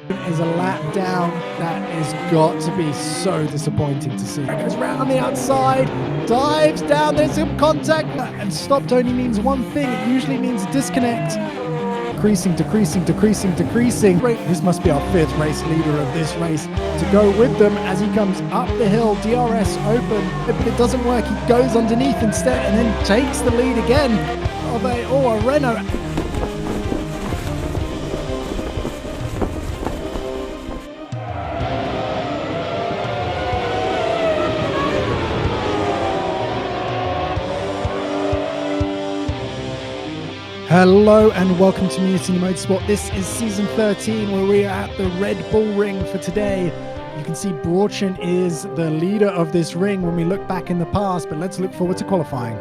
Is a lap down. That is got to be so disappointing to see. Goes round the outside, dives down, there's some contact, and stopped only means one thing. It usually means a disconnect. Decreasing. This must be our 5th race leader of this race to go with them as he comes up the hill. DRS open, but it doesn't work. He goes underneath instead and then takes the lead again of a Renault. Hello and welcome to Mutiny Motorsport. This is season 13 where we are at the Red Bull Ring for today. You can see Brauchen is the leader of this ring when we look back in the past, but let's look forward to qualifying.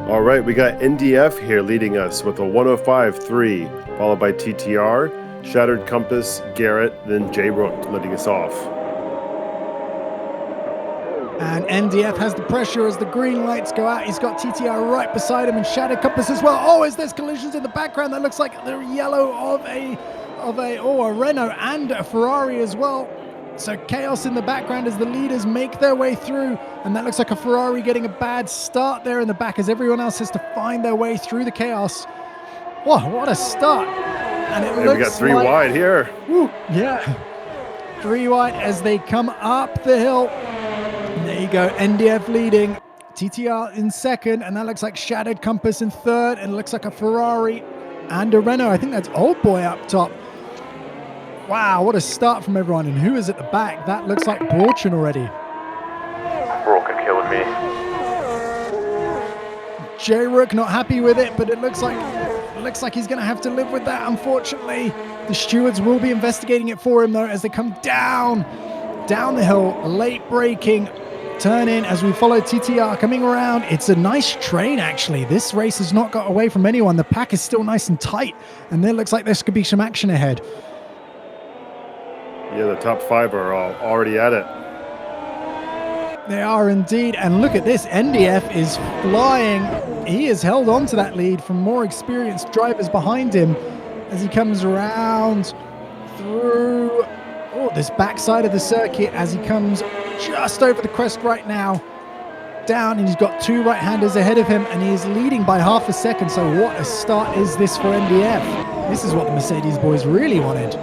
All right, we got NDF here leading us with a 105.3, followed by TTR, Shattered Compass, Garrett, then J Rook letting us off. And NDF has the pressure as the green lights go out. He's got TTR right beside him and Shattered Compass as well. Oh, as there's collisions in the background, that looks like the yellow of a Renault and a Ferrari as well. So chaos in the background as the leaders make their way through, and that looks like a Ferrari getting a bad start there in the back as everyone else has to find their way through the chaos. Whoa, what a start. And it looks we got 3 wide here. Woo, yeah. 3 wide as they come up the hill. And there you go, NDF leading, TTR in second, and that looks like Shattered Compass in third, and it looks like a Ferrari and a Renault. I think that's Old Boy up top. Wow, what a start from everyone. And who is at the back? That looks like Brauchen already. Broken killing me. J Rook not happy with it, but it looks like he's going to have to live with that, unfortunately. The stewards will be investigating it for him, though, as they come down the hill, late braking, turn in as we follow TTR coming around. It's a nice train, actually. This race has not got away from anyone. The pack is still nice and tight, and there looks like there could be some action ahead. Yeah, the top 5 are all already at it. They are indeed, and look at this. NDF is flying. He has held on to that lead from more experienced drivers behind him as he comes around through this backside of the circuit as he comes just over the crest right now, down, and he's got 2 right-handers ahead of him, and he's leading by half a second. So what a start is this for NDF. This is what the Mercedes boys really wanted.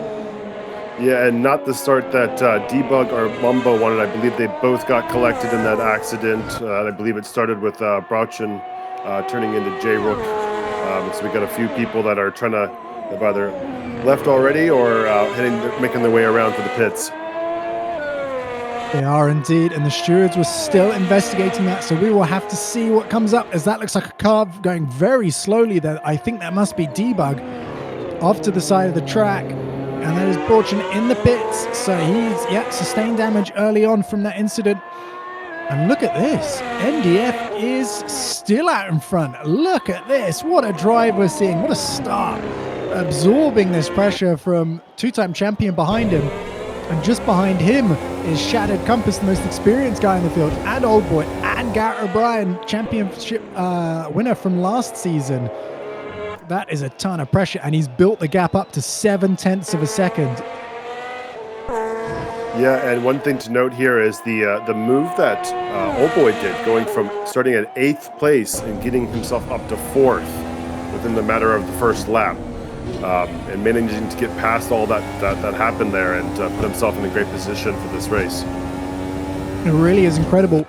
Yeah, and not the start that Debug or Mumbo wanted. I believe they both got collected in that accident. I believe it started with Brauchen turning into J Rook. So we got a few people that are trying to have either left already or making their way around to the pits. They are indeed, and the stewards were still investigating that, so we will have to see what comes up, as that looks like a car going very slowly there. I think that must be Debug off to the side of the track, and that is Brauchen in the pits, so he's sustained damage early on from that incident. And look at this, NDF is still out in front. Look at this, what a drive we're seeing, what a start. Absorbing this pressure from 2-time champion behind him, and just behind him is Shattered Compass, the most experienced guy in the field, and Old Boy, and Garrett O'Brien, championship winner from last season. That is a ton of pressure, and he's built the gap up to 0.7 of a second. Yeah, and one thing to note here is the move that Old Boy did, going from starting at 8th place and getting himself up to 4th within the matter of the first lap. And managing to get past all that happened there and put himself in a great position for this race. It really is incredible.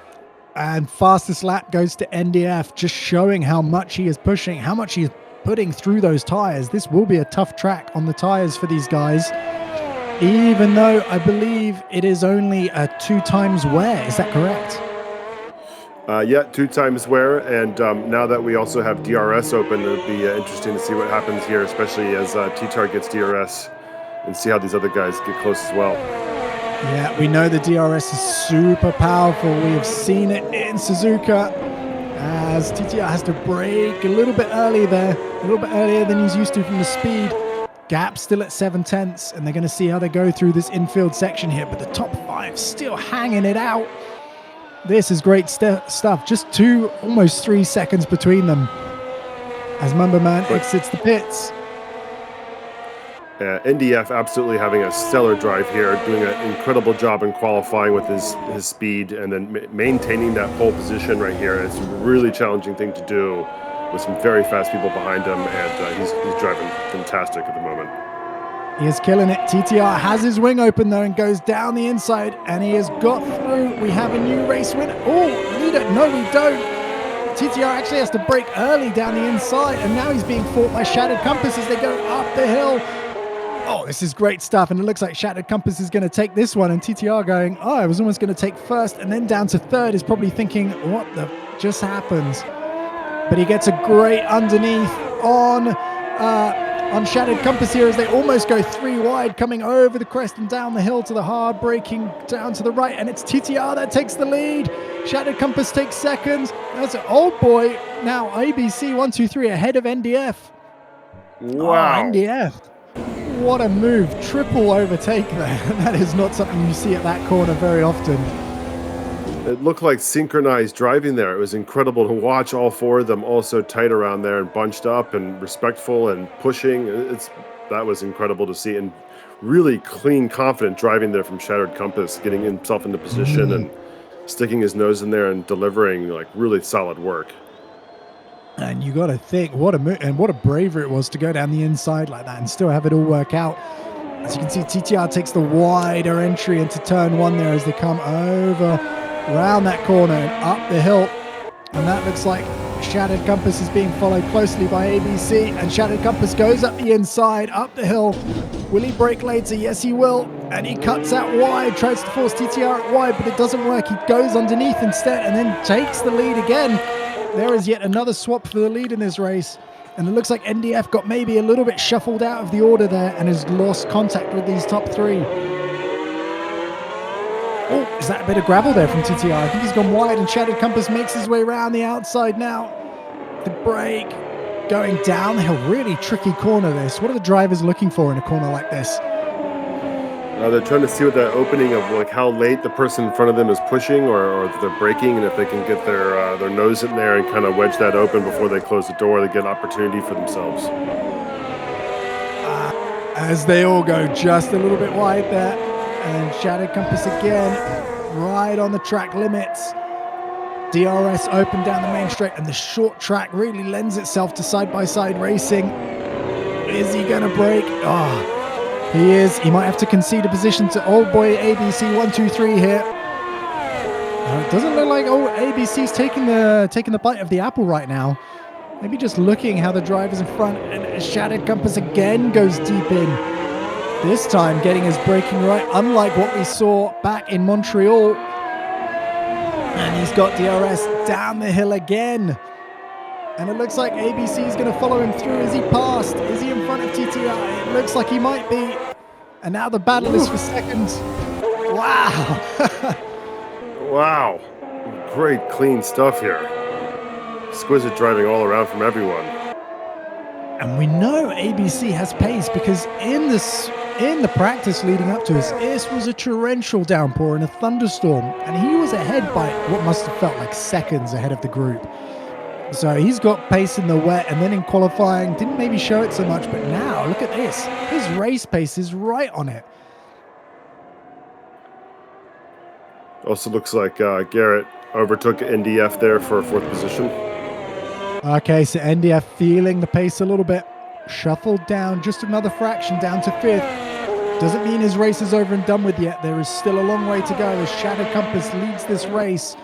And fastest lap goes to NDF, just showing how much he is pushing, how much he is putting through those tires. This will be a tough track on the tires for these guys, even though I believe it is only a 2 times wear. Is that correct? Yeah, 2 times wear, and now that we also have DRS open, it'll be interesting to see what happens here, especially as T-Tar gets DRS, and see how these other guys get close as well. Yeah, we know the DRS is super powerful. We have seen it in Suzuka as TTR has to brake a little bit early there, a little bit earlier than he's used to from the speed. Gap still at 0.7, and they're going to see how they go through this infield section here, but the top 5 still hanging it out. This is great stuff. Just almost 3 seconds between them as Mumbo Man exits the pits. NDF absolutely having a stellar drive here, doing an incredible job in qualifying with his speed, and then maintaining that pole position right here. It's a really challenging thing to do with some very fast people behind him, and he's driving fantastic at the moment. He is killing it. TTR has his wing open though and goes down the inside, and he has got through. We have a new race winner. Oh, leader. No, we don't. TTR actually has to brake early down the inside, and now he's being fought by Shattered Compass as they go up the hill. Oh, this is great stuff, and it looks like Shattered Compass is going to take this one, and TTR going, oh, I was almost going to take first and then down to third, is probably thinking, what the just happened? But he gets a great underneath on Shattered Compass here as they almost go 3 wide, coming over the crest and down the hill to the hard, braking down to the right, and it's TTR that takes the lead. Shattered Compass takes second. That's an Old Boy. Now ABC 1, 2, 3 ahead of NDF. Wow. Oh, NDF. What a move. Triple overtake there. That is not something you see at that corner very often. It looked like synchronized driving there. It was incredible to watch all 4 of them all so tight around there and bunched up and respectful and pushing. That was incredible to see, and really clean, confident driving there from Shattered Compass, getting himself into position and sticking his nose in there and delivering like really solid work. And you got to think what a bravery it was to go down the inside like that and still have it all work out. As you can see, TTR takes the wider entry into turn 1 there as they come over around that corner and up the hill, and that looks like Shattered Compass is being followed closely by ABC, and Shattered Compass goes up the inside, up the hill. Will he brake later? Yes, he will, and he cuts out wide, tries to force TTR out wide, but it doesn't work. He goes underneath instead and then takes the lead again. There is yet another swap for the lead in this race, and it looks like NDF got maybe a little bit shuffled out of the order there and has lost contact with these top 3. Oh, is that a bit of gravel there from TTR? I think he's gone wide, and Shattered Compass makes his way around the outside now. The brake going down the hill. Really tricky corner this. What are the drivers looking for in a corner like this? They're trying to see what the opening of like how late the person in front of them is pushing, or if they're braking, and if they can get their nose in there and kind of wedge that open before they close the door, they get an opportunity for themselves. As they all go just a little bit wide there. And Shattered Compass again, right on the track limits. DRS open down the main straight, and the short track really lends itself to side-by-side racing. Is he going to brake? Oh, he is. He might have to concede a position to Old Boy ABC 1, 2, 3 here. It doesn't look like ABC's taking the bite of the apple right now. Maybe just looking how the drivers in front, and Shattered Compass again goes deep in. This time getting his braking right, unlike what we saw back in Montreal. And he's got DRS down the hill again. And it looks like ABC is going to follow him through. Is he past? Is he in front of TTR? It looks like he might be. And now the battle is for second. Wow. Wow. Great clean stuff here. Exquisite driving all around from everyone. And we know ABC has pace because in the practice leading up to this was a torrential downpour and a thunderstorm, and he was ahead by what must have felt like seconds ahead of the group. So he's got pace in the wet, and then in qualifying didn't maybe show it so much, but now look at this. His race pace is right on it. Also looks like Garrett overtook NDF there for 4th position. Okay, so NDF feeling the pace a little bit. Shuffled down just another fraction down to 5th. Doesn't mean his race is over and done with yet. There is still a long way to go as Shattered Compass leads this race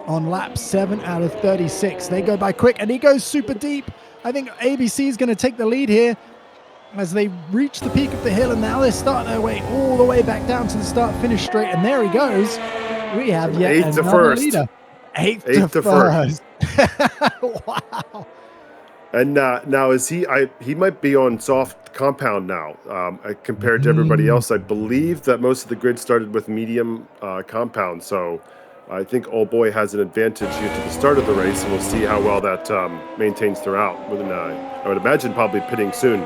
on lap 7 out of 36. They go by quick, and he goes super deep. I think ABC is going to take the lead here as they reach the peak of the hill, and now they're starting their way all the way back down to the start-finish straight, and there he goes. We have yet another leader. 8th to first. Wow. And now is he might be on soft compound now compared to everybody else. I believe that most of the grid started with medium compound, so I think Old Boy has an advantage here to the start of the race, and we'll see how well that maintains throughout. I would imagine probably pitting soon.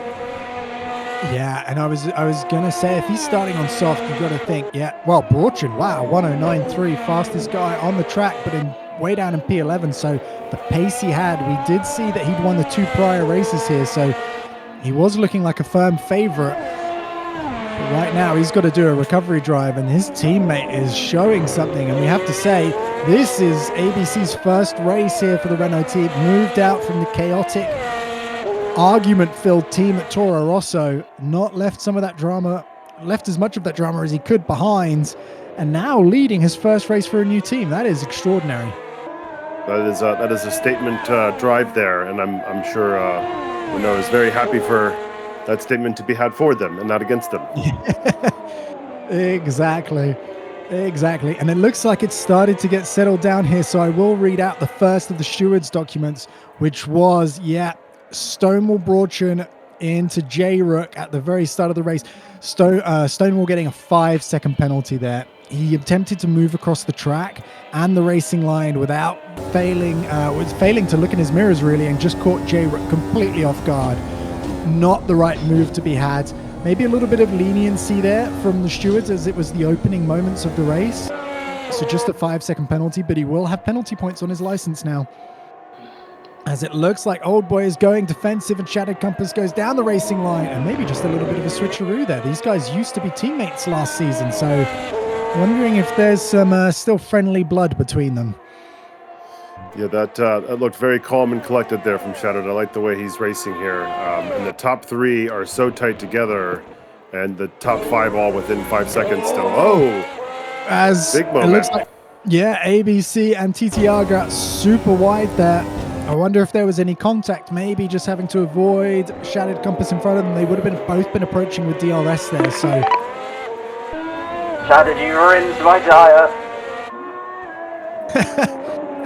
Yeah, and I was gonna say, if he's starting on soft, you've got to think, well, Borchin, wow, 109.3, fastest guy on the track, but way down in P11, so the pace he had, we did see that he'd won the 2 prior races here, so he was looking like a firm favorite. But right now, he's got to do a recovery drive, and his teammate is showing something. And we have to say, this is ABC's first race here for the Renault team. Moved out from the chaotic, argument-filled team at Toro Rosso. Not left some of that drama, left as much of that drama as he could behind. And now leading his first race for a new team. That is extraordinary. That is a statement drive there, and I'm sure Renault is very happy for that statement to be had for them and not against them. Exactly. And it looks like it's started to get settled down here. So I will read out the first of the stewards' documents, which was, Stonewall Broadchen into J. Rook at the very start of the race. Stonewall getting a 5-second penalty there. He attempted to move across the track and the racing line without failing to look in his mirrors, really, and just caught J. Rook completely off guard. Not the right move to be had. Maybe a little bit of leniency there from the stewards as it was the opening moments of the race. So just a 5-second penalty, but he will have penalty points on his license now. As it looks like Old Boy is going defensive and Shattered Compass goes down the racing line, and maybe just a little bit of a switcheroo there. These guys used to be teammates last season, so wondering if there's some still friendly blood between them. Yeah, that looked very calm and collected there from Shattered. I like the way he's racing here. And the top three are so tight together, and the top five all within 5 seconds still. Oh, as big moment. It looks like, ABC and TTR got super wide there. I wonder if there was any contact, maybe just having to avoid Shattered Compass in front of them. They would have both been approaching with DRS there, so. Shattered, you rinsed my tyre.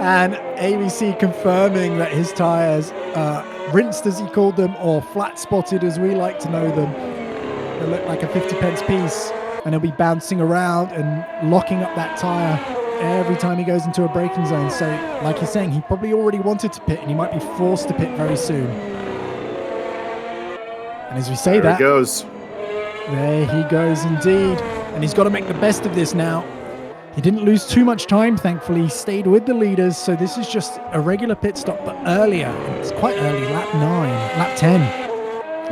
And ABC confirming that his tyres, rinsed as he called them, or flat spotted as we like to know them. They look like a 50 pence piece, and he'll be bouncing around and locking up that tyre every time he goes into a braking zone. So, like you're saying, he probably already wanted to pit, and he might be forced to pit very soon. And as we say there he goes. There he goes indeed. And he's got to make the best of this now. He didn't lose too much time, thankfully. He stayed with the leaders, so this is just a regular pit stop, but earlier. It's quite early, lap 10,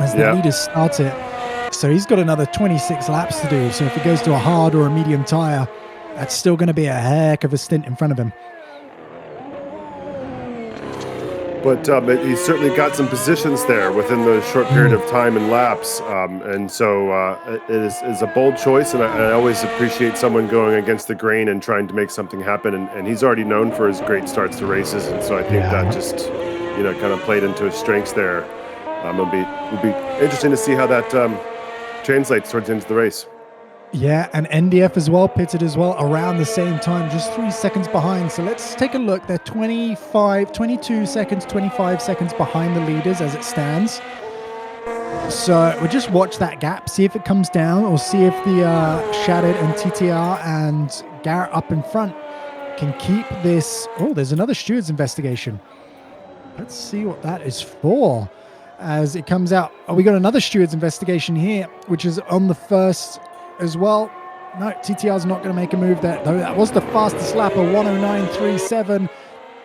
as the leaders start it. So he's got another 26 laps to do. So if he goes to a hard or a medium tyre, that's still going to be a heck of a stint in front of him. But he's certainly got some positions there within the short period of time and laps. And so it is a bold choice, and I always appreciate someone going against the grain and trying to make something happen. And he's already known for his great starts to races, and so I think that just kind of played into his strengths there. It'll be interesting to see how that translates towards the end of the race. Yeah, and NDF as well, pitted as well around the same time, just 3 seconds behind. So let's take a look. They're 22 seconds, 25 seconds behind the leaders as it stands. So we'll just watch that gap, see if it comes down, or see if the Shattered and TTR and Garrett up in front can keep this. Oh, there's another stewards investigation. Let's see what that is for. As it comes out, we got another stewards investigation here, which is on the first as well. No, TTR's not going to make a move there, though. That was the fastest lap, a 109.37.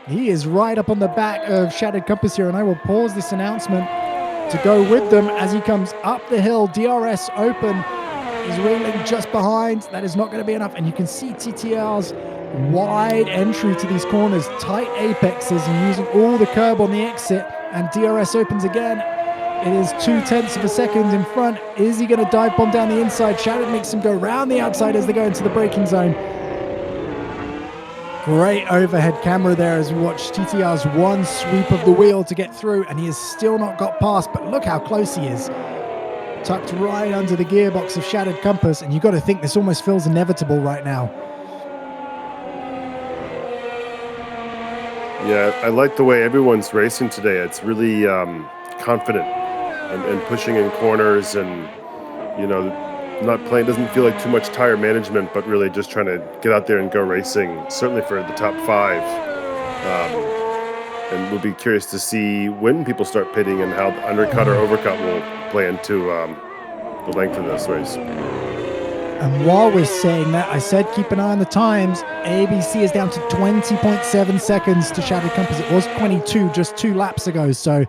He is right up on the back of Shattered Compass here, and I will pause this announcement to go with them as he comes up the hill. DRS open. He's reeling just behind. That is not going to be enough, and you can see TTR's wide entry to these corners, tight apexes, and using all the curb on the exit, and DRS opens again. It is 0.2 of a second in front. Is he going to dive bomb down the inside? Shattered makes him go round the outside as they go into the braking zone. Great overhead camera there as we watch TTR's one sweep of the wheel to get through, and he has still not got past, but look how close he is. Tucked right under the gearbox of Shattered Compass, and you've got to think this almost feels inevitable right now. Yeah, I like the way everyone's racing today. It's really confident and pushing in corners, and not playing, doesn't feel like too much tire management, but really just trying to get out there and go racing, certainly for the top five. And we'll be curious to see when people start pitting and how the undercut or overcut will play into the length of this race. And while we're saying that, I said keep an eye on the times. ABC is down to 20.7 seconds to Shattered Compass. It was 22 just 2 laps ago, so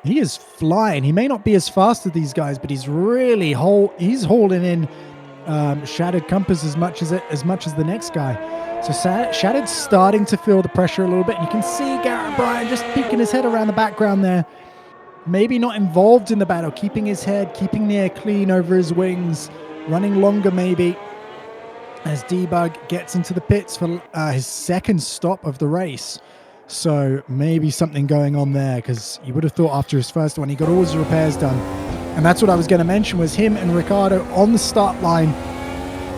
He is flying. He may not be as fast as these guys, but he's really he's holding in Shattered Compass as much as the next guy. So Shattered's starting to feel the pressure a little bit. And you can see Garrett Bryan just peeking his head around the background there. Maybe not involved in the battle, keeping his head, keeping the air clean over his wings, running longer maybe, as Debug gets into the pits for his second stop of the race. So maybe something going on there, because you would have thought after his first one, he got all his repairs done. And that's what I was going to mention, was him and Ricciardo on the start line.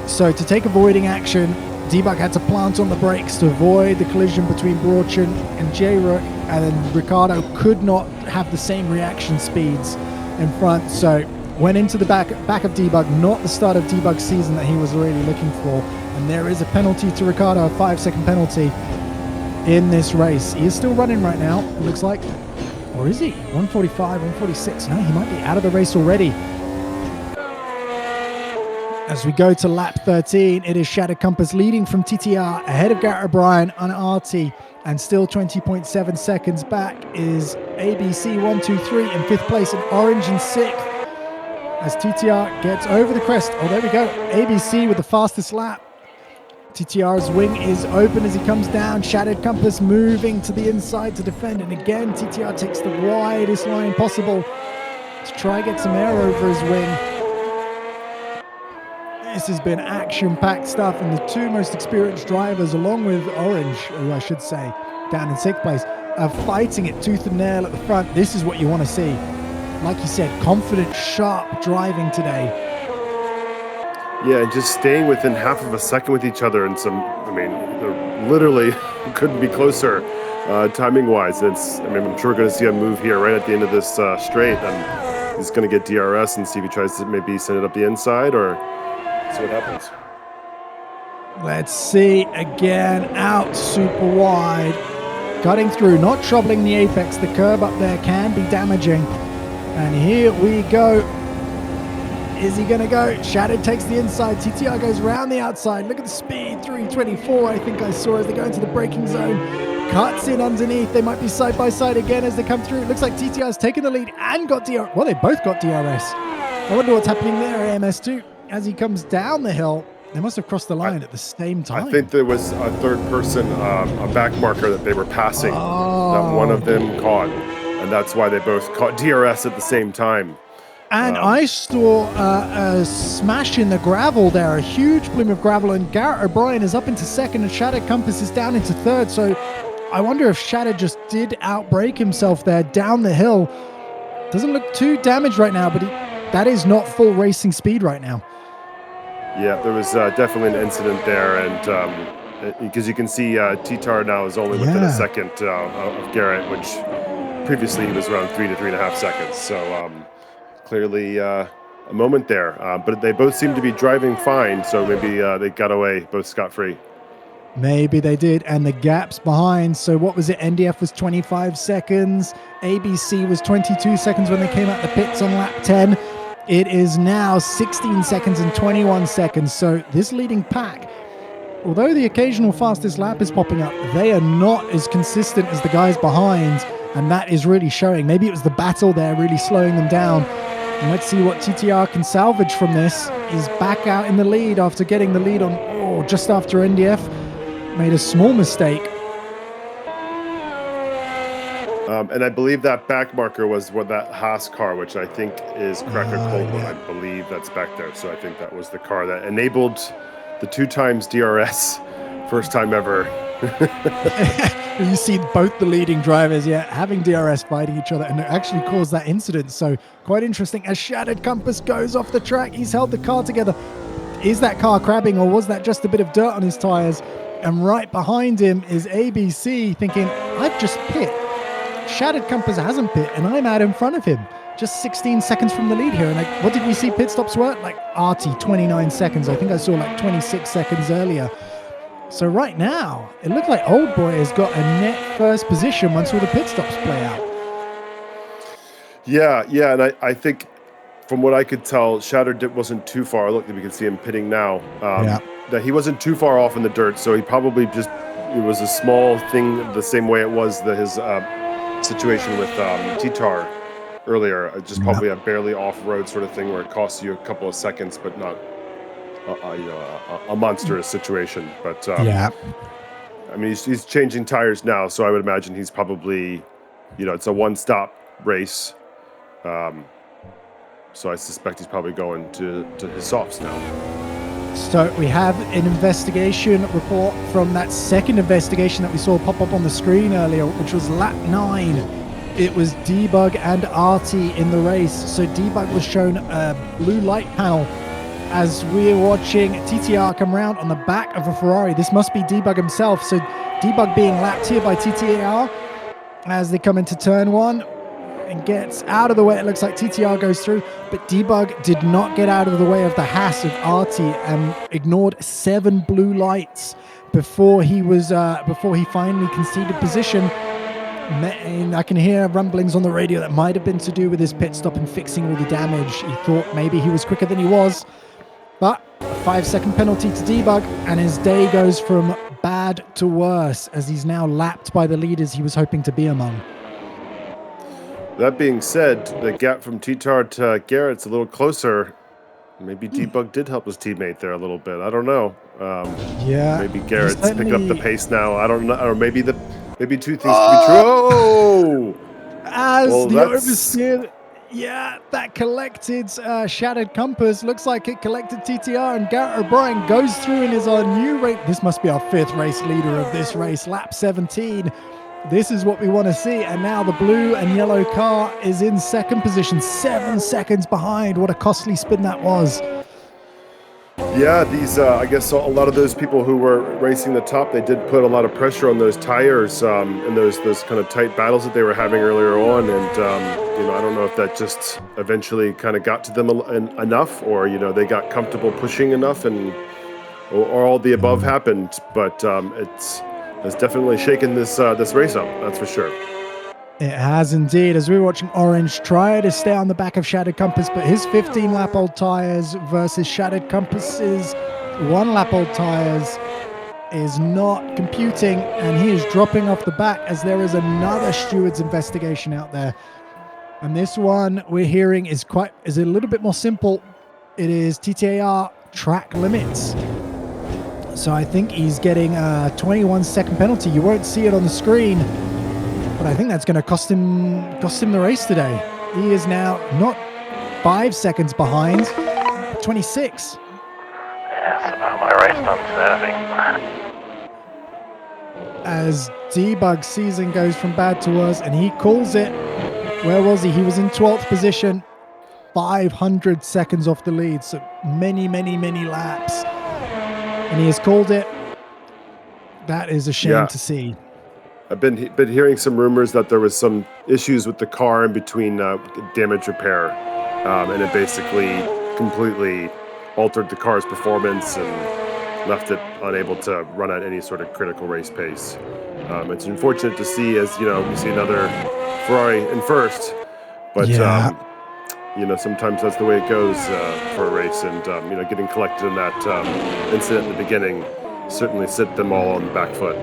So to take avoiding action, Debug had to plant on the brakes to avoid the collision between Brauchen and J-Rook, and then Ricciardo could not have the same reaction speeds in front. So went into the back of Debug, not the start of Debug's season that he was really looking for. And there is a penalty to Ricciardo, a 5-second penalty in this race. He is still running right now, it looks like. Or is he? 145, 146. No, he might be out of the race already. As we go to lap 13, it is Shattered Compass leading from TTR, ahead of Garrett O'Brien on Artie, and still 20.7 seconds back is ABC 123 in 5th place and Orange in 6th. As TTR gets over the crest. Oh, there we go. ABC with the fastest lap. TTR's wing is open as he comes down. Shattered Compass moving to the inside to defend. And again, TTR takes the widest line possible to try and get some air over his wing. This has been action-packed stuff. And the two most experienced drivers, along with Orange, who I should say, down in 6th place, are fighting it tooth and nail at the front. This is what you want to see. Like you said, confident, sharp driving today. Yeah, and just staying within half of a second with each other, and they're literally couldn't be closer timing-wise. I'm sure we're going to see a move here right at the end of this straight, and he's going to get DRS and see if he tries to maybe send it up the inside or see what happens. Let's see again, out super wide, cutting through, not troubling the apex. The curb up there can be damaging, and here we go. Is he going to go? Shattered takes the inside. TTR goes round the outside. Look at the speed. 324, I think I saw as they go into the braking zone. Cuts in underneath. They might be side by side again as they come through. It looks like TTR's taken the lead and got DRS. Well, they both got DRS. I wonder what's happening there, AMS2. As he comes down the hill, they must have crossed the line at the same time. I think there was a third person, a back marker that they were passing that one of them caught. And that's why they both caught DRS at the same time. And I saw a smash in the gravel there, a huge plume of gravel, and Garrett O'Brien is up into 2nd and Shattered Compass is down into 3rd. So I wonder if Shattered just did outbrake himself there down the hill. Doesn't look too damaged right now, but that is not full racing speed right now. Yeah, there was definitely an incident there, and because you can see T-Tar now is only within a second of Garrett, which previously he was around 3 to 3.5 seconds. So clearly a moment there, but they both seem to be driving fine, so maybe they got away both scot-free. Maybe they did, and the gaps behind. So what was it? NDF was 25 seconds. ABC was 22 seconds when they came out the pits on lap 10. It is now 16 seconds and 21 seconds. So this leading pack, although the occasional fastest lap is popping up, they are not as consistent as the guys behind, and that is really showing. Maybe it was the battle there really slowing them down. And let's see what TTR can salvage from this. He's back out in the lead after getting the lead on just after NDF made a small mistake. And I believe that back marker was that Haas car, which I think is Cracker Coleman. Yeah. I believe that's back there. So I think that was the car that enabled the 2 times DRS, first time ever. You see both the leading drivers, having DRS fighting each other, and it actually caused that incident. So quite interesting. As Shattered Compass goes off the track, he's held the car together. Is that car crabbing, or was that just a bit of dirt on his tires? And right behind him is ABC thinking, I've just pit. Shattered Compass hasn't pit, and I'm out in front of him. Just 16 seconds from the lead here. And what did we see pit stops were? Like Artie, 29 seconds. I think I saw like 26 seconds earlier. So right now, it looks like Old Boy has got a net first position once all the pit stops play out. Yeah, and I think from what I could tell, Shattered wasn't too far. Look, we can see him pitting now. That he wasn't too far off in the dirt, so he probably it was a small thing the same way it was his situation with T-Tar earlier. Just probably a barely off-road sort of thing where it costs you a couple of seconds, but not a monstrous situation. But Yeah. I mean, he's changing tires now, so I would imagine he's probably, it's a one-stop race. So I suspect he's probably going to his softs now. So we have an investigation report from that second investigation that we saw pop up on the screen earlier, which was lap 9. It was Debug and Artie in the race. So Debug was shown a blue light panel as we're watching TTR come around on the back of a Ferrari. This must be Debug himself. So Debug being lapped here by TTR as they come into turn 1 and gets out of the way. It looks like TTR goes through, but Debug did not get out of the way of the Haas of Artie and ignored 7 blue lights before he finally conceded position. And I can hear rumblings on the radio that might have been to do with his pit stop and fixing all the damage. He thought maybe he was quicker than he was, but a 5-second penalty to Debug, and his day goes from bad to worse as he's now lapped by the leaders he was hoping to be among. That being said, the gap from Titar to Garrett's a little closer. Maybe Debug did help his teammate there a little bit. I don't know. Maybe Garrett's picking up the pace now. I don't know. Or maybe two things could be true. Oh! As the oversteer, that collected Shattered Compass. Looks like it collected TTR, and Garrett O'Brien goes through and is our new race. This must be our 5th race leader of this race, lap 17. This is what we want to see. And now the blue and yellow car is in second position, 7 seconds behind. What a costly spin that was. Yeah, these, I guess a lot of those people who were racing the top, they did put a lot of pressure on those tires in those kind of tight battles that they were having earlier on. And, I don't know if that just eventually kind of got to them enough, or, they got comfortable pushing enough, or all the above happened. But it's definitely shaken this race up, that's for sure. It has indeed, as we were watching Orange try to stay on the back of Shattered Compass, but his 15-lap-old tires versus Shattered Compass's 1-lap-old tires is not computing, and he is dropping off the back as there is another steward's investigation out there. And this one we're hearing is a little bit more simple. It is TTAR track limits. So I think he's getting a 21-second penalty. You won't see it on the screen, but I think that's going to cost him the race today. He is now not 5 seconds behind, 26. Yes, my race time's serving. As Debug's season goes from bad to worse, and he calls it. Where was he? He was in 12th position, 500 seconds off the lead, so many laps. And he has called it. That is a shame to see. I've been hearing some rumors that there was some issues with the car in between damage repair, and it basically completely altered the car's performance and left it unable to run at any sort of critical race pace. It's unfortunate to see, as we see another Ferrari in first, but sometimes that's the way it goes for a race, and getting collected in that incident in the beginning certainly set them all on the back foot.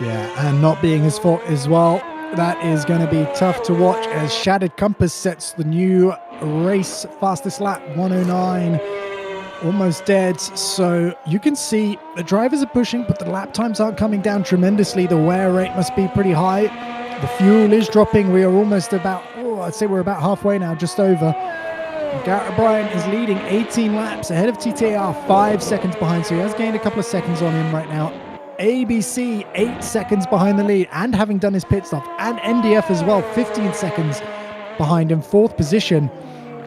Yeah, and not being his fault as well. That is going to be tough to watch as Shattered Compass sets the new race fastest lap, 109, almost dead. So you can see the drivers are pushing, but the lap times aren't coming down tremendously. The wear rate must be pretty high. The fuel is dropping. We are almost I'd say we're about halfway now, just over. Garrett O'Brien is leading 18 laps ahead of TTR, 5 seconds behind. So he has gained a couple of seconds on him right now. ABC 8 seconds behind the lead and having done his pit stop, and NDF as well 15 seconds behind him, 4th position.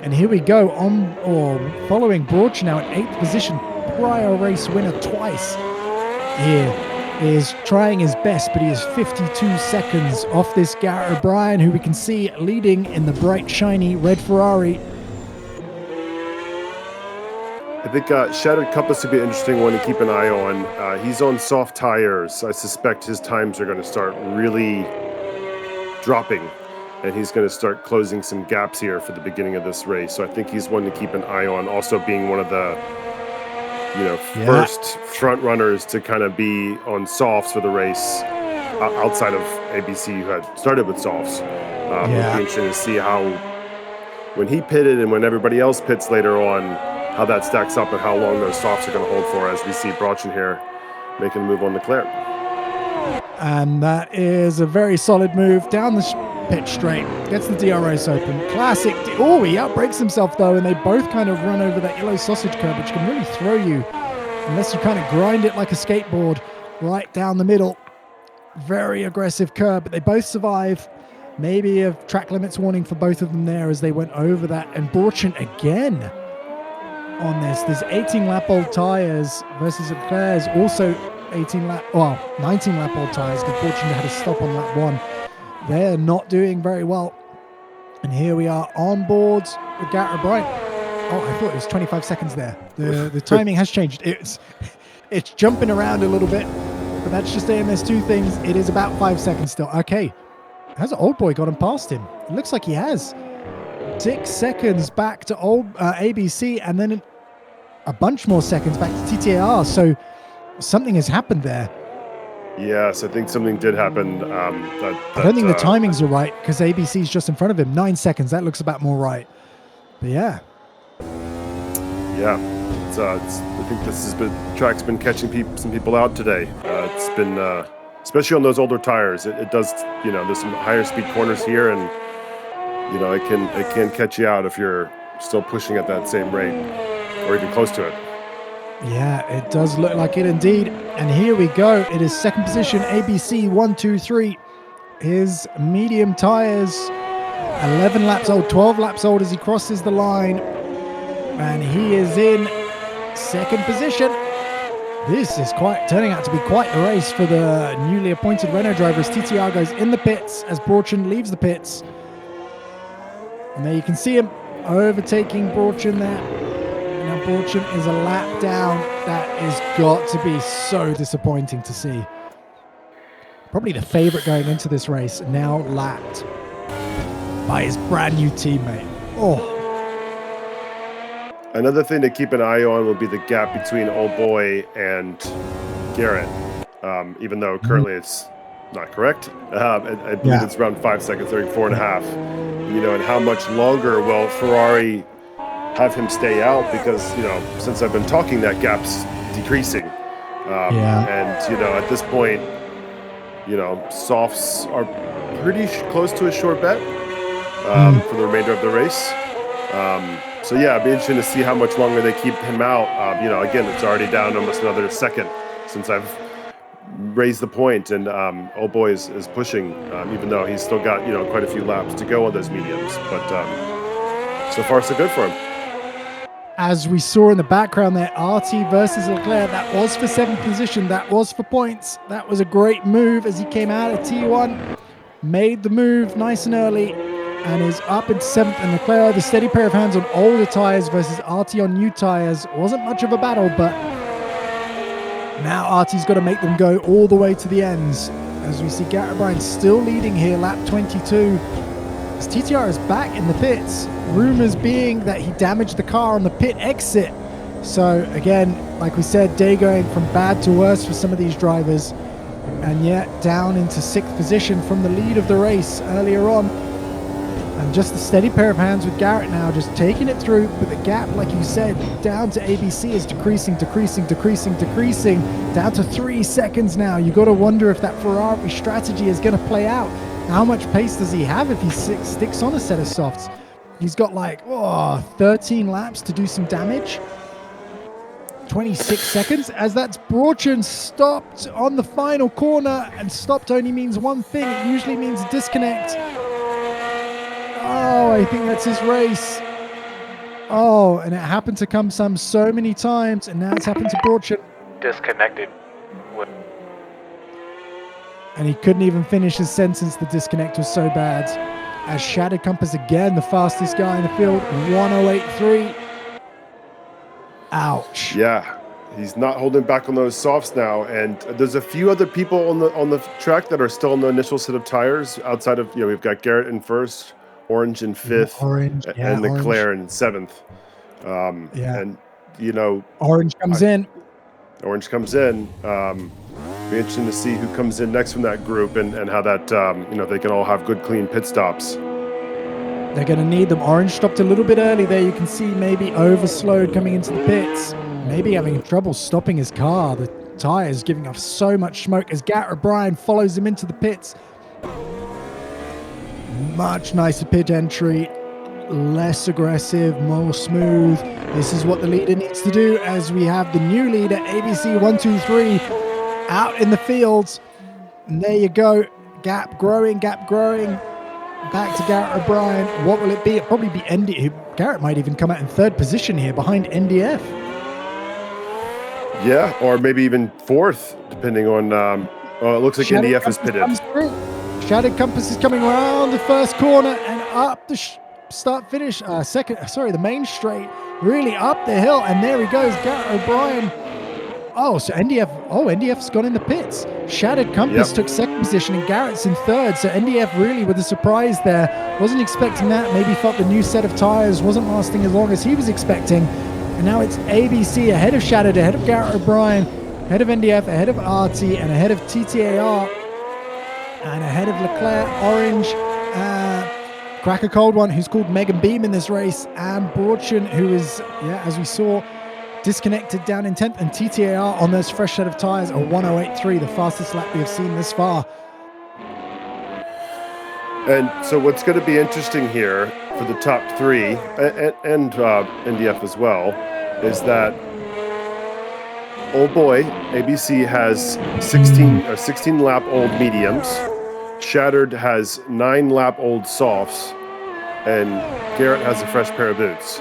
And here we go following Broach now in 8th position, prior race winner twice. Here is trying his best, but he is 52 seconds off this Garrett O'Brien, who we can see leading in the bright shiny red Ferrari. I think Shattered Compass would be an interesting one to keep an eye on. He's on soft tires. I suspect his times are going to start really dropping, and he's going to start closing some gaps here for the beginning of this race. So I think he's one to keep an eye on. Also being one of the first front runners to kind of be on softs for the race, outside of ABC, who had started with softs. It'll be interesting to see how, when he pitted and when everybody else pits later on, how that stacks up and how long those softs are going to hold for, as we see Brauchen here making a move on Leclerc. And that is a very solid move down the pitch straight. Gets the DRS open. Classic. Oh, he outbrakes himself though, and they both kind of run over that yellow sausage curb, which can really throw you unless you kind of grind it like a skateboard right down the middle. Very aggressive curb, but they both survive. Maybe a track limits warning for both of them there as they went over that. And Brauchen again on this. There's 18 lap old tires versus Leclerc's also 19 lap old tires, because Brauchen had a stop on lap 1. They're not doing very well. And here we are on board with Garrett O'Brien. Oh, I thought it was 25 seconds there. The timing has changed. It's jumping around a little bit, but that's just AMS 2 things. It is about 5 seconds still. Okay. Has Old Boy gotten past him? It looks like he has. 6 seconds back to ABC, and then a bunch more seconds back to TTAR. So something has happened there. Yes, I think something did happen. I don't think the timings are right, because ABC's just in front of him. 9 seconds. That looks about more right. But yeah. Yeah. I think track's been catching some people out today. It's been... especially on those older tires, it does, there's some higher speed corners here, and it can catch you out if you're still pushing at that same rate or even close to it. Yeah, it does look like it indeed. And here we go. It is second position, ABC 1, 2, 3. His medium tires, 11 laps old, 12 laps old as he crosses the line, and he is in second position. This is turning out to be quite a race for the newly appointed Renault drivers. TTR goes in the pits as Brauchen leaves the pits. And there you can see him overtaking Brauchen there. Now Brauchen is a lap down. That is got to be so disappointing to see. Probably the favorite going into this race, now lapped by his brand new teammate. Oh. Another thing to keep an eye on will be the gap between Old Boy and Garrett, even though currently it's not correct. I believe it's around 5 seconds, 4.5. And how much longer will Ferrari have him stay out? Because, since I've been talking, that gap's decreasing. And, at this point, softs are pretty close to a short bet for the remainder of the race. So yeah, it'd be interesting to see how much longer they keep him out. Again, it's already down almost another second since I've raised the point, and Old Boy is pushing, even though he's still got quite a few laps to go on those mediums. But so far, so good for him. As we saw in the background there, RT versus Leclerc, that was for 7th position, that was for points. That was a great move as he came out of T1, made the move nice and early, and is up into 7th. And Leclerc, the steady pair of hands on older tires versus RT on new tires. Wasn't much of a battle, but now RT's got to make them go all the way to the ends. As we see Garrett O'Brien still leading here, lap 22. As TTR is back in the pits. Rumors being that he damaged the car on the pit exit. So again, like we said, day going from bad to worse for some of these drivers. And yet down into 6th position from the lead of the race earlier on. And just the steady pair of hands with Garrett now, just taking it through. But the gap, like you said, down to ABC is decreasing, down to 3 seconds now. You got to wonder if that Ferrari strategy is going to play out. How much pace does he have if he sticks on a set of softs? He's got 13 laps to do some damage. 26 seconds, as that's Brauchen stopped on the final corner. And stopped only means one thing. It usually means disconnect. Oh, I think that's his race. Oh, and it happened to come so many times, and now it's happened to Brauchen. Disconnected. And he couldn't even finish his sentence. The disconnect was so bad. As Shattered Compass again, the fastest guy in the field, 1:08.3. Ouch. Yeah, he's not holding back on those softs now. And there's a few other people on the track that are still in the initial set of tires. Outside of we've got Garrett in 1st, Orange in 5th, and Leclerc in 7th. And Orange comes in. Orange comes in. Be interesting to see who comes in next from that group and how that, they can all have good, clean pit stops. They're going to need them. Orange stopped a little bit early there. You can see maybe overslowed coming into the pits. Maybe having trouble stopping his car. The tires giving off so much smoke as Garrett O'Brien follows him into the pits. Much nicer pit entry. Less aggressive, more smooth. This is what the leader needs to do as we have the new leader, ABC 123, out in the fields. And there you go. Gap growing. Back to Garrett O'Brien. What will it be? It'll probably be NDF. Garrett might even come out in third position here behind NDF. Yeah, or maybe even fourth, depending on. It looks like Shattered NDF is pitted. Shattered Compass is coming around the first corner and up the start-finish. The main straight, really up the hill, and there he goes, Garrett O'Brien. NDF's gone in the pits. Shattered Compass took second position and Garrett's in third. So NDF really with a surprise there. Wasn't expecting that. Maybe thought the new set of tires wasn't lasting as long as he was expecting. And now it's ABC ahead of Shattered, ahead of Garrett O'Brien, ahead of NDF, ahead of Artie, and ahead of TTAR, and ahead of Leclerc, Orange, Crack a Cold One, who's called Megan Beam in this race, and Borchin, who is, as we saw, disconnected down in 10th, and TTAR on those fresh set of tires, a 108.3, the fastest lap we have seen this far. And so what's going to be interesting here for the top three, and NDF as well, is that old boy, ABC has 16 lap old mediums, Shattered has 9 lap old softs, and Garrett has a fresh pair of boots.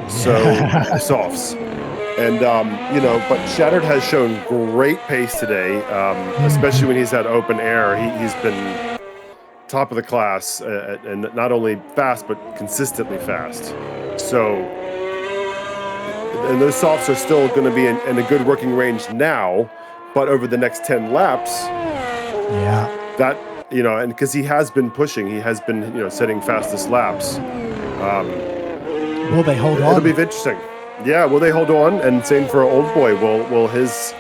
So softs. And but Shattered has shown great pace today, especially when he's had open air. He's been top of the class, and not only fast but consistently fast. So, and those softs are still going to be in a good working range now, but over the next 10 laps, that and because he has been pushing, he has been setting fastest laps. Will they hold on? It'll be interesting. Yeah, will they hold on? And same for old boy. Will his,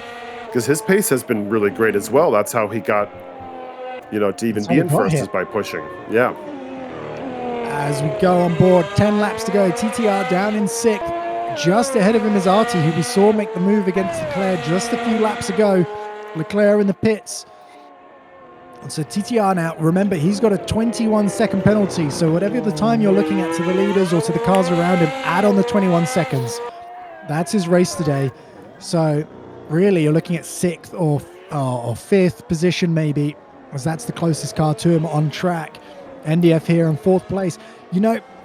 because his pace has been really great as well. That's how he got, to even be in first, is by pushing. Yeah. As we go on board, 10 laps to go. TTR down in 6th. Just ahead of him is Artie, who we saw make the move against Leclerc just a few laps ago. Leclerc in the pits. And so TTR now, remember, he's got a 21-second penalty. So whatever the time you're looking at to the leaders or to the cars around him, add on the 21 seconds. That's his race today. So really, you're looking at 6th or 5th position maybe, as that's the closest car to him on track. NDF here in 4th place.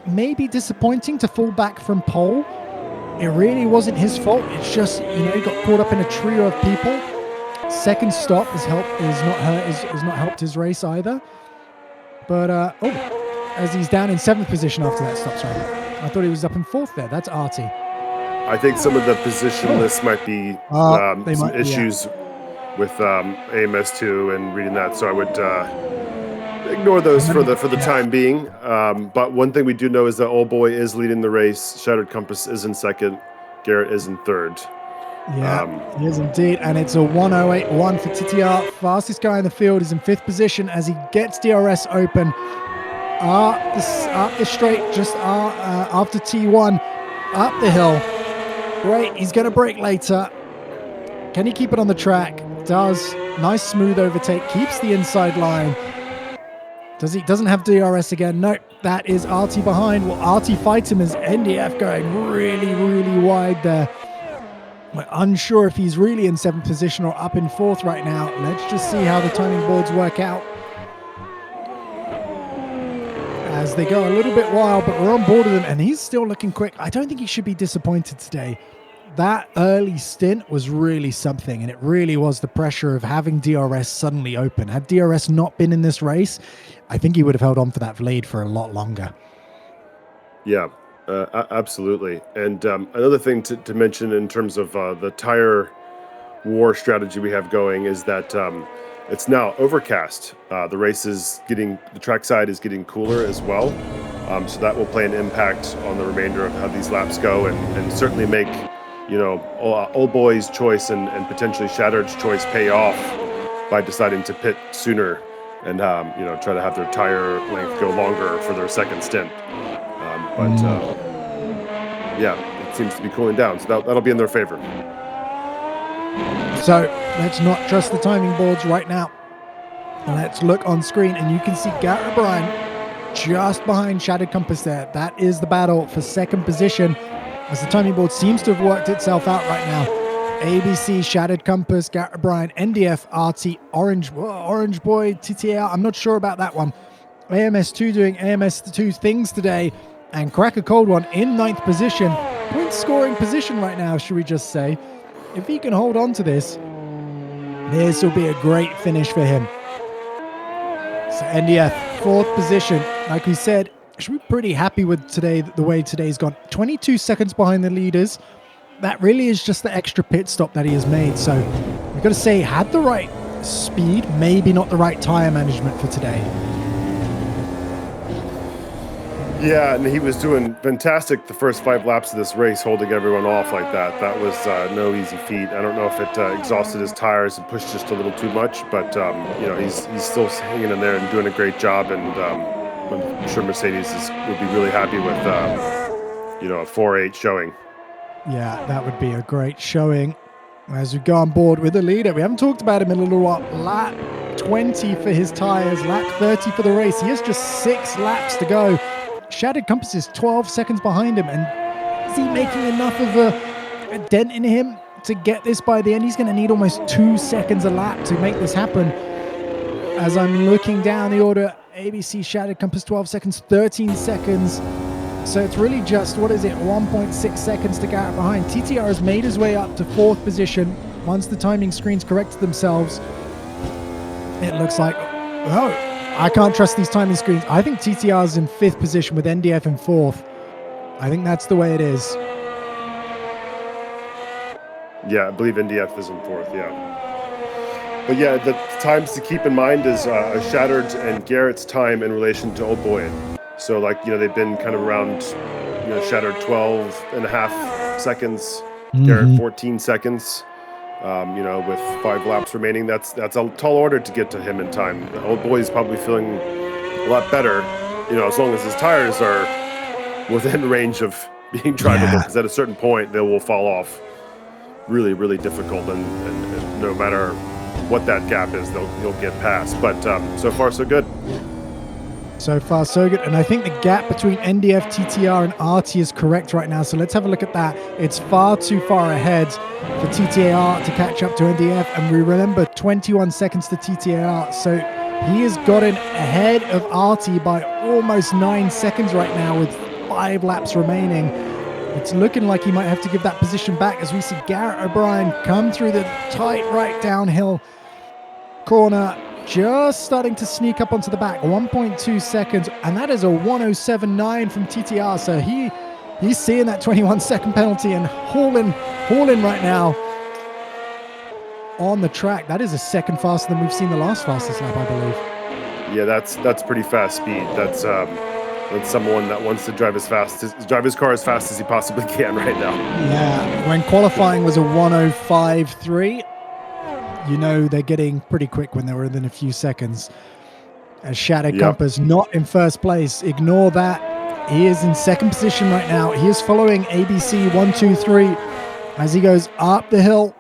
Maybe disappointing to fall back from pole. It really wasn't his fault. It's just, he got caught up in a trio of people. Second stop has not helped his race either. But as he's down in 7th position after that stop. Sorry, I thought he was up in 4th there. That's Artie. I think some of the position lists might be some issues with AMS2 and reading that. So I would ignore those for the time being. But one thing we do know is that old boy is leading the race. Shattered Compass is in 2nd. Garrett is in 3rd. Yeah, he is indeed. And it's a 108.1 for TTR. Fastest guy in the field is in 5th position as he gets DRS open. Up the straight, just after T1. Up the hill. Great. He's going to brake later. Can he keep it on the track? Does. Nice smooth overtake. Keeps the inside line. Doesn't have DRS again. Nope. That is Artie behind. Well, Artie fights him as NDF going really, really wide there. We're unsure if he's really in 7th position or up in 4th right now. Let's just see how the timing boards work out. As they go a little bit wild, but we're on board with him, and he's still looking quick. I don't think he should be disappointed today. That early stint was really something, and it really was the pressure of having DRS suddenly open. Had DRS not been in this race, I think he would have held on for that lead for a lot longer. Yeah. Absolutely. And another thing to mention in terms of the tire war strategy we have going is that it's now overcast. The trackside is getting cooler as well. So that will play an impact on the remainder of how these laps go and certainly make Old Boy's choice and potentially Shattered's choice pay off by deciding to pit sooner and try to have their tire length go longer for their second stint. Yeah, it seems to be cooling down, so that'll be in their favor. So let's not trust the timing boards right now. Let's look on screen, and you can see Garrett O'Brien just behind Shattered Compass there. That is the battle for second position, as the timing board seems to have worked itself out right now. ABC, Shattered Compass, Garrett O'Brien, NDF, RT, Orange Boy, TTR. I'm not sure about that one. AMS2 doing AMS2 things today, and Crack a Cold One in 9th position. Point scoring position right now, should we just say. If he can hold on to this will be a great finish for him. So NDF, 4th position. Like we said, should be pretty happy with today, the way today's gone. 22 seconds behind the leaders. That really is just the extra pit stop that he has made. So we've got to say, had the right speed, maybe not the right tire management for today. Yeah, and he was doing fantastic the first 5 laps of this race, holding everyone off like that. That was no easy feat. I don't know if it exhausted his tires and pushed just a little too much, but he's still hanging in there and doing a great job. And I'm sure Mercedes would be really happy with a 4.8 showing. Yeah, that would be a great showing. As we go on board with the leader, we haven't talked about him in a little while. Lap 20 for his tires, lap 30 for the race. He has just 6 laps to go. Shattered Compass is 12 seconds behind him, and is he making enough of a dent in him to get this by the end? He's going to need almost 2 seconds a lap to make this happen. As I'm looking down the order, ABC, Shattered Compass 12 seconds, 13 seconds. So it's really just, 1.6 seconds to Garrett behind. TTR has made his way up to 4th position. Once the timing screens corrected themselves, it looks like, I can't trust these timing screens. I think TTR is in 5th position with NDF in 4th. I think that's the way it is. Yeah, I believe NDF is in 4th, yeah. But yeah, the times to keep in mind is Shattered and Garrett's time in relation to Old Boy. So they've been kind of around, Shattered 12 and a half seconds, Garrett 14 seconds. With 5 laps remaining, that's a tall order to get to him in time. The Old Boy is probably feeling a lot better, as long as his tires are within range of being drivable, because at a certain point they will fall off. Really, really difficult, and no matter what that gap is, he'll get past. But so far, so good. So far, so good. And I think the gap between NDF, TTR, and RT is correct right now. So let's have a look at that. It's far too far ahead for TTR to catch up to NDF. And we remember 21 seconds to TTR. So he has gotten ahead of RT by almost 9 seconds right now with 5 laps remaining. It's looking like he might have to give that position back as we see Garrett O'Brien come through the tight right downhill corner, just starting to sneak up onto the back. 1.2 seconds, and that is a 1:07.9 from TTR. So he's seeing that 21-second penalty and hauling right now on the track. That is a second faster than we've seen the last fastest lap, I believe. Yeah, that's pretty fast speed. That's someone that wants to drive his car as fast as he possibly can right now. Yeah, when qualifying was a 1:05.3. They're getting pretty quick when they're within a few seconds. As Shattered Compass not in first place. Ignore that. He is in 2nd position right now. He is following ABC 123 as he goes up the hill.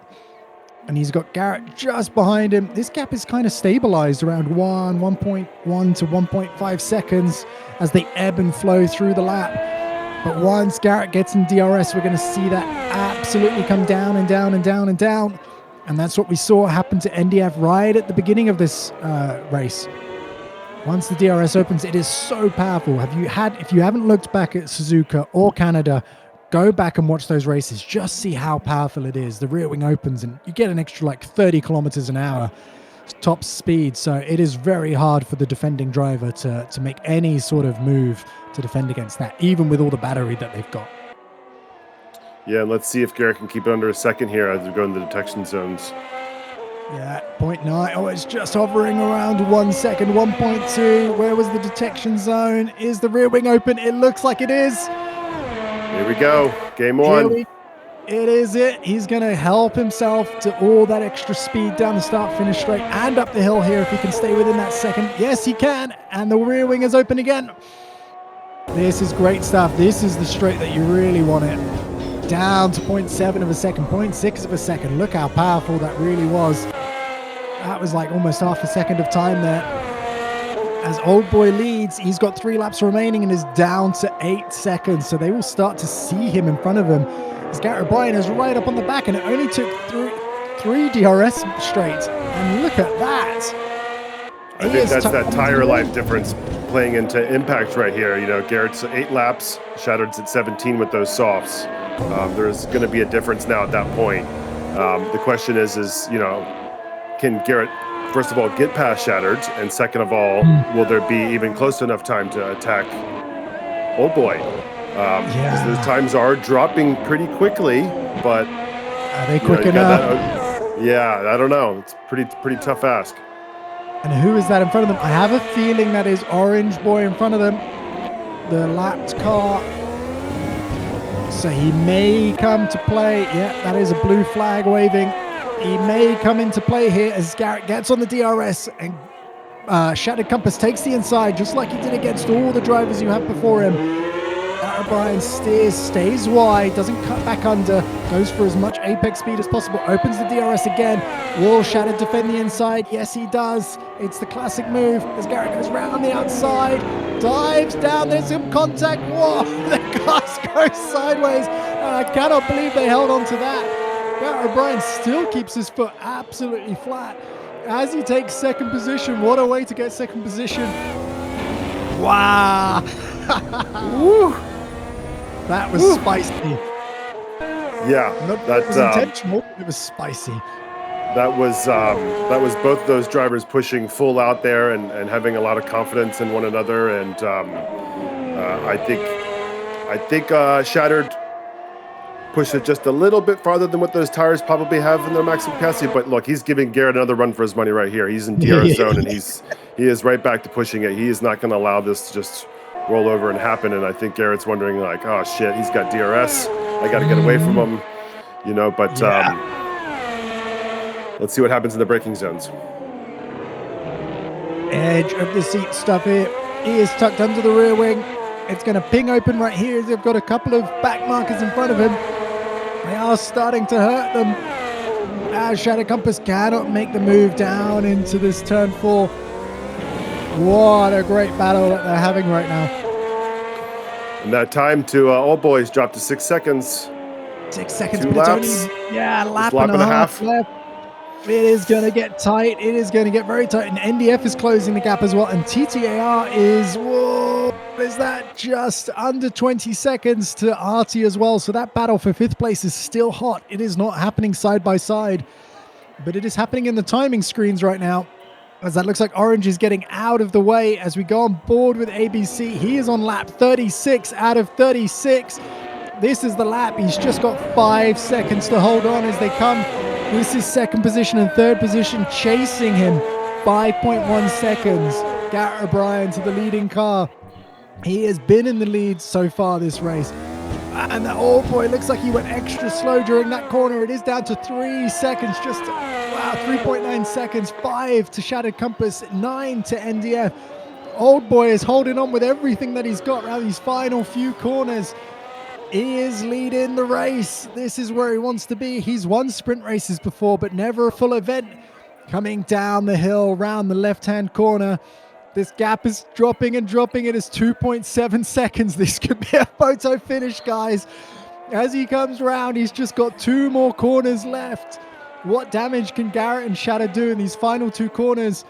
And he's got Garrett just behind him. This gap is kind of stabilized around 1.1 to 1.5 seconds as they ebb and flow through the lap. But once Garrett gets in DRS, we're going to see that absolutely come down and down and down and down. And that's what we saw happen to NDF right at the beginning of this race. Once the DRS opens, it is so powerful. If you haven't looked back at Suzuka or Canada, go back and watch those races. Just see how powerful it is. The rear wing opens and you get an extra 30 kilometers an hour top speed. So it is very hard for the defending driver to make any sort of move to defend against that, even with all the battery that they've got. Yeah, and let's see if Garrett can keep it under a second here as we go into the detection zones. Yeah, 0.9. Oh, it's just hovering around 1 second. 1.2. Where was the detection zone? Is the rear wing open? It looks like it is. Here we go. Game 1. It is it. He's going to help himself to all that extra speed down the start-finish straight and up the hill here if he can stay within that second. Yes, he can. And the rear wing is open again. This is great stuff. This is the straight that you really want it. Down to 0.7 of a second, 0.6 of a second. Look how powerful that really was. That was like almost half a second of time there. As Old Boy leads, he's got 3 laps remaining and is down to 8 seconds. So they will start to see him in front of him. As Garrett O'Brien is right up on the back, and it only took three DRS straight. And look at that. I think that's that tire life difference playing into impact right here. You know, Garrett's 8 laps, Shattered's at 17 with those softs. There's going to be a difference now at that point. The question is, you know, can Garrett, first of all, get past Shattered? And second of all, will there be even close enough time to attack Old Boy? Because those times are dropping pretty quickly, but are they quick enough? I don't know. It's pretty tough ask. And who is that in front of them? I have a feeling that is Orange Boy in front of them, the lapped car. So he may come to play. Yeah, that is a blue flag waving. He may come into play here as Garrett gets on the DRS and Shattered Compass takes the inside just like he did against all the drivers you have before him. O'Brien steers, stays wide, doesn't cut back under, goes for as much apex speed as possible, opens the DRS again. Will Shattered defend the inside? Yes, he does. It's the classic move as Garrett goes round the outside, dives down, there's some contact. Whoa, the cars go sideways. And I cannot believe they held on to that. Garrett O'Brien still keeps his foot absolutely flat as he takes second position. What a way to get second position. Wow. Woo. That was spicy. Yeah, that was intentional. It was spicy. That was both those drivers pushing full out there and having a lot of confidence in one another. And I think Shattered pushed it just a little bit farther than what those tires probably have in their maximum capacity. But look, he's giving Garrett another run for his money right here. He's in DRS zone and he is right back to pushing it. He is not going to allow this to just roll over and happen. And I think Garrett's wondering like, oh shit, he's got DRS. I got to get away from him, you know. But let's see what happens in the braking zones. Edge of the seat stuff here. He is tucked under the rear wing. It's going to ping open right here. They've got a couple of back markers in front of him. They are starting to hurt them. As Shattered Compass cannot make the move down into this turn 4. What a great battle that they're having right now. And that time to Old Boys dropped to 6 seconds. 6 seconds, 2 but laps. it's only a lap and a half left. It is going to get tight. It is going to get very tight. And NDF is closing the gap as well. And TTAR is, whoa, is that just under 20 seconds to RT as well. So that battle for 5th place is still hot. It is not happening side by side, but it is happening in the timing screens right now. As that looks like Orange is getting out of the way as we go on board with ABC. He is on lap 36 out of 36. This is the lap. He's just got 5 seconds to hold on as they come. This is second position and third position chasing him. 5.1 seconds. Garrett O'Brien to the leading car. He has been in the lead so far this race. And the Old Boy looks like he went extra slow during that corner. It is down to 3 seconds. Just, wow, 3.9 seconds. 5 to Shattered Compass, 9 to NDF. Old Boy is holding on with everything that he's got around these final few corners. He is leading the race. This is where he wants to be. He's won sprint races before, but never a full event. Coming down the hill, round the left-hand corner. This gap is dropping and dropping. It is 2.7 seconds. This could be a photo finish, guys. As he comes round, he's just got 2 more corners left. What damage can Garrett and Shadow do in these final 2 corners?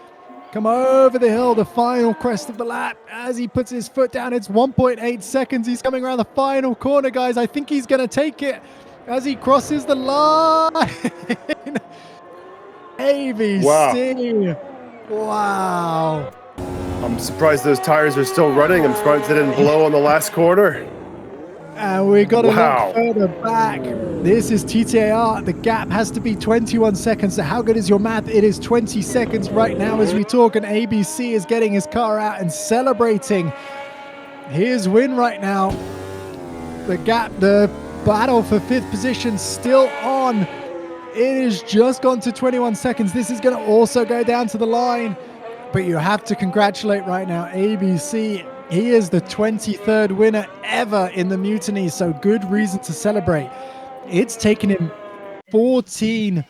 Come over the hill, the final crest of the lap. As he puts his foot down, it's 1.8 seconds. He's coming around the final corner, guys. I think he's going to take it as he crosses the line. ABC. Wow. I'm surprised those tires are still running. I'm surprised they didn't blow on the last corner. And we got to look further back. This is TTAR. The gap has to be 21 seconds. So how good is your math? It is 20 seconds right now as we talk, and ABC is getting his car out and celebrating his win right now. The gap, the battle for 5th position still on. It has just gone to 21 seconds. This is going to also go down to the line. But you have to congratulate right now ABC. He is the 23rd winner ever in the Mutiny, so good reason to celebrate. It's taken him 14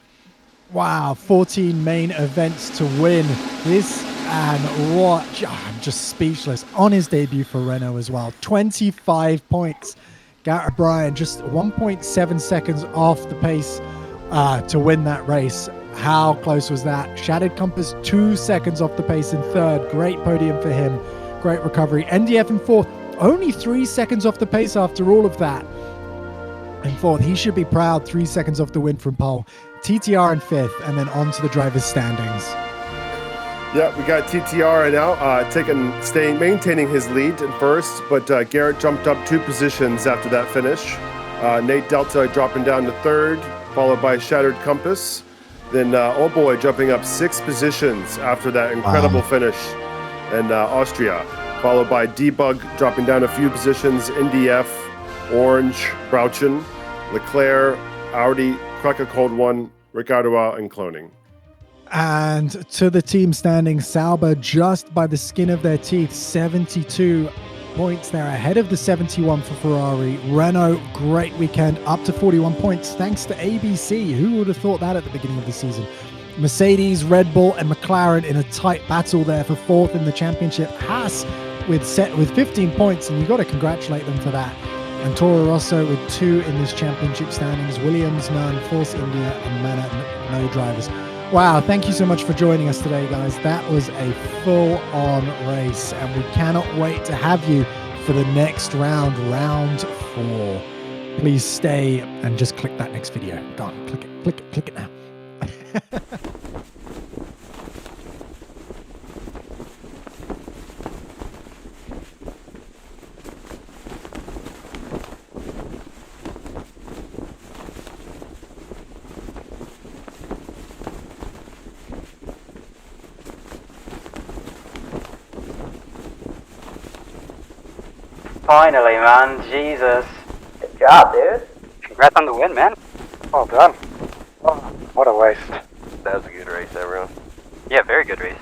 main events to win this, and what, I'm just speechless. On his debut for Renault as well, 25 points. Garrett Bryan just 1.7 seconds off the pace to win that race. How close was that? Shattered Compass 2 seconds off the pace in 3rd. Great podium for him. Great recovery. NDF in 4th. Only 3 seconds off the pace after all of that. In 4th, he should be proud. 3 seconds off the win from pole. TTR in 5th, and then on to the drivers' standings. Yeah, we got TTR now maintaining his lead in 1st, but Garrett jumped up 2 positions after that finish. Nate Delta dropping down to 3rd, followed by Shattered Compass. Then Old Boy jumping up 6 positions after that incredible finish in Austria, followed by Debug dropping down a few positions, NDF, Orange, Brauchen, Leclerc, Audi, Crack a Cold One, Ricardo, and Cloning. And to the team standing, Sauber just by the skin of their teeth, 72 points. They're ahead of the 71 for Ferrari. Renault, great weekend, up to 41 points thanks to ABC. Who would have thought that at the beginning of the season? Mercedes, Red Bull, and McLaren in a tight battle there for 4th in the championship. Haas with 15 points, and you've got to congratulate them for that. And Toro Rosso with 2 in this championship standings. Williams, none. Force India and Mana, no drivers. Wow, thank you so much for joining us today, guys. That was a full-on race, and we cannot wait to have you for the next round, round 4. Please stay and just click that next video. Go on, click it now. Finally, man. Jesus. Good job, dude. Congrats on the win, man. Well done. Oh, what a waste. That was a good race, everyone. Yeah, very good race.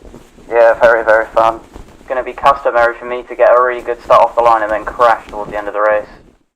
Yeah, very, very fun. It's going to be customary for me to get a really good start off the line and then crash towards the end of the race.